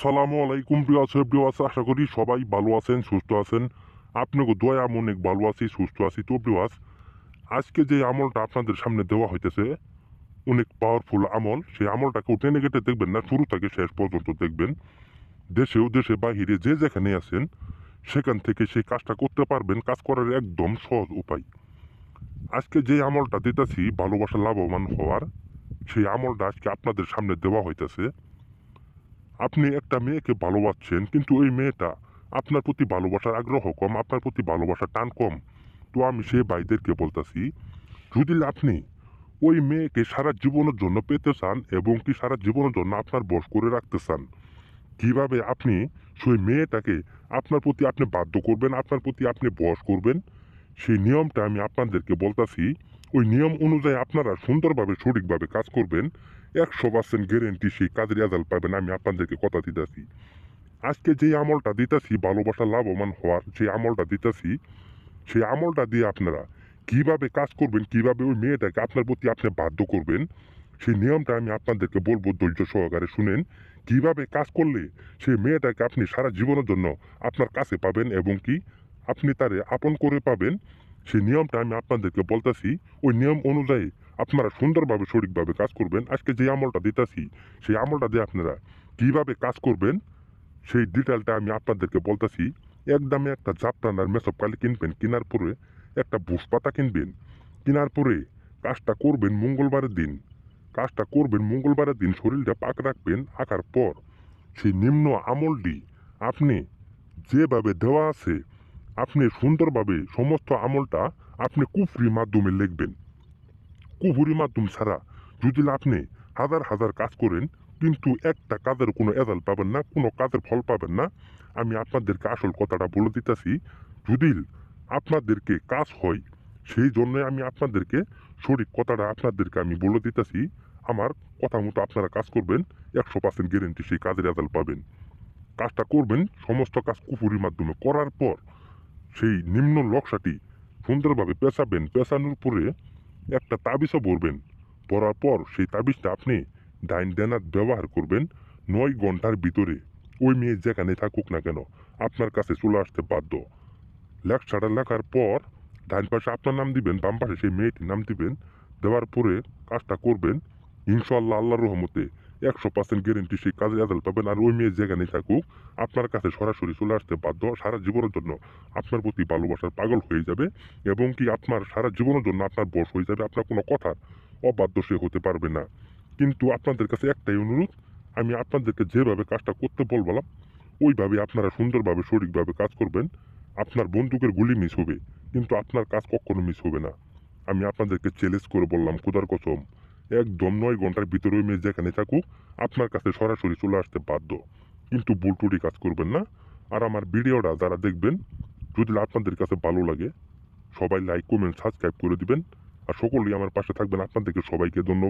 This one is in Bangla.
আসসালামু আলাইকুম প্রিয় ভিউয়ার্স, আশা করি সবাই ভালো আছেন, সুস্থ আছেন। আপনাকে দয়া আমি অনেক ভালো আছি, সুস্থ আছি। তো ভিউয়ার্স, আজকে যে আমলটা আপনাদের সামনে দেওয়া হইতেছে অনেক পাওয়ারফুল আমল। সেই আমলটাকে টেনে কেটে দেখবেন না, শুরু থেকে শেষ পর্যন্ত দেখবেন। দেশে বাহিরে যে যেখানে আছেন সেখান থেকে সেই কাজটা করতে পারবেন। কাজ করার একদম সহজ উপায়। আজকে যে আমলটা দিতেছি ভালোবাসা লাভবান হওয়ার, সেই আমলটা আজকে আপনাদের সামনে দেওয়া হইতেছে। আপনি একটা মেয়েকে ভালোবাসছেন, কিন্তু ওই মেয়েটা আপনার প্রতি ভালোবাসার আগ্রহ কম, আপনার প্রতি ভালোবাসার টান কম। তো আমি সেই ভাইদেরকে বলতেছি, যদি আপনি ওই মেয়েকে সারা জীবনের জন্য পেতে চান এবং কি সারা জীবনের জন্য আপনার বশ করে রাখতে চান, কিভাবে আপনি সেই মেয়েটাকে আপনার প্রতি আপনি বাধ্য করবেন, আপনার প্রতি আপনি বশ করবেন, সেই নিয়মটা আমি আপনাদেরকে বলতেছি। ওই নিয়ম অনুযায়ী আপনারা সুন্দরভাবে সঠিকভাবে কাজ করবেন, 100% গ্যারেন্টি সেই কাজের রেজাল্ট পাবেন। আমি আপনাদেরকে কথা দিতেছি। আজকে যে আমলটা দিতেছি ভালোবাসা লাভবান হওয়ার, যে আমলটা দিতেছি, সেই আমলটা দিয়ে আপনারা কিভাবে কাজ করবেন, কিভাবে ওই মেয়েটাকে আপনার প্রতি আপনি বাধ্য করবেন, সেই নিয়মটা আমি আপনাদেরকে বলবো। ধৈর্য সহকারে শুনেন। কিভাবে কাজ করলে সেই মেয়েটাকে আপনি সারা জীবনের জন্য আপনার কাছে পাবেন এবং কি আপনি তারে আপন করে পাবেন, সেই নিয়মটা আমি আপনাদেরকে বলতেছি। ওই নিয়ম অনুযায়ী আপনারা সুন্দরভাবে সঠিকভাবে কাজ করবেন। আজকে যে আমলটা দিতেছি, সেই আমলটা দিয়ে আপনারা কিভাবে কাজ করবেন সেই ডিটেলটা আমি আপনাদেরকে বলতেছি। একদমে একটা জাফরান আর মেসব কালি কিনবেন, কেনার পরে একটা বুশ পাতা কিনবেন, কেনার পরে কাজটা করবেন মঙ্গলবারের দিন। কাজটা করবেন মঙ্গলবারের দিন, শরীরটা পাক রাখবেন। আঁকার পর সেই নিম্ন আমলটি আপনি যেভাবে দেওয়া আছে, আপনি সুন্দরভাবে সমস্ত আমলটা আপনি কুফরি মাধ্যমে লিখবেন। কুফরি মাধ্যম ছাড়া যদি আপনি হাজার হাজার কাজ করেন, কিন্তু একটা কাজের কোনো রেজাল্ট পাবেন না, কোনো কাজের ফল পাবেন না। আমি আপনাদেরকে আসল কথাটা বলে দিতেছি। যদি আপনাদেরকে কাজ হয়, সেই জন্য আমি আপনাদেরকে সঠিক কথাটা আপনাদেরকে আমি বলে দিতেছি। আমার কথা মতো আপনারা কাজ করবেন, 100% গ্যারেন্টি সেই কাজের রেজাল্ট পাবেন। কাজটা করবেন, সমস্ত কাজ কুফুরির মাধ্যমে করার পর সেই নিম্ন নকশাটি সুন্দরভাবে পেঁচাবেন। পেঁচানোর পরে একটা তাবিজও পরবেন। পরার পর সেই তাবিজটা আপনি ডাইন ডানাত ব্যবহার করবেন। 9 ঘন্টার ভিতরে ওই মেয়ে যেখানে থাকুক না কেন আপনার কাছে চলে আসতে বাধ্য। লেখাটা লেখার পর ডাইন পাশে আপনার নাম দিবেন, বাম পাশে সেই মেয়েটির নাম দিবেন। দেওয়ার পরে কাজটা করবেন, ইনশাল্লাহ আল্লাহর রহমতে 100% গ্যারেন্টি সেই কাজে রেজাল্ট পাবেন। আর ওই মেয়ে যেখানে থাকুক আপনার কাছে সরাসরি চলে আসতে বাধ্য। সারা জীবনের জন্য আপনার প্রতি ভালোবাসার পাগল হয়ে যাবে এবং কি আপনার সারা জীবনের জন্য আপনার বশ হয়ে যাবে। আপনার কোনো কথার অবাধ্য সে হতে পারবে না। কিন্তু আপনাদের কাছে একটাই অনুরোধ, আমি আপনাদেরকে যেভাবে কাজটা করতে বললাম ওইভাবে আপনারা সুন্দরভাবে সঠিকভাবে কাজ করবেন। আপনার বন্দুকের গুলি মিস হবে, কিন্তু আপনার কাজ কখনো মিস হবে না। আমি আপনাদেরকে চ্যালেঞ্জ করে বললাম, খোদার কসম, একদম 9 ঘন্টার ভিতরে ওই মেয়ে যেখানে থাকুক আপনার কাছে সরাসরি চলে আসতে বাধ্য। কিন্তু ভুল ত্রুটি কাজ করবেন না। আর আমার ভিডিওটা যারা দেখবেন, যদি আপনাদের কাছে ভালো লাগে, সবাই লাইক কমেন্ট সাবস্ক্রাইব করে দিবেন। আর সকলেই আমার পাশে থাকবেন। আপনাদেরকে সবাইকে ধন্যবাদ।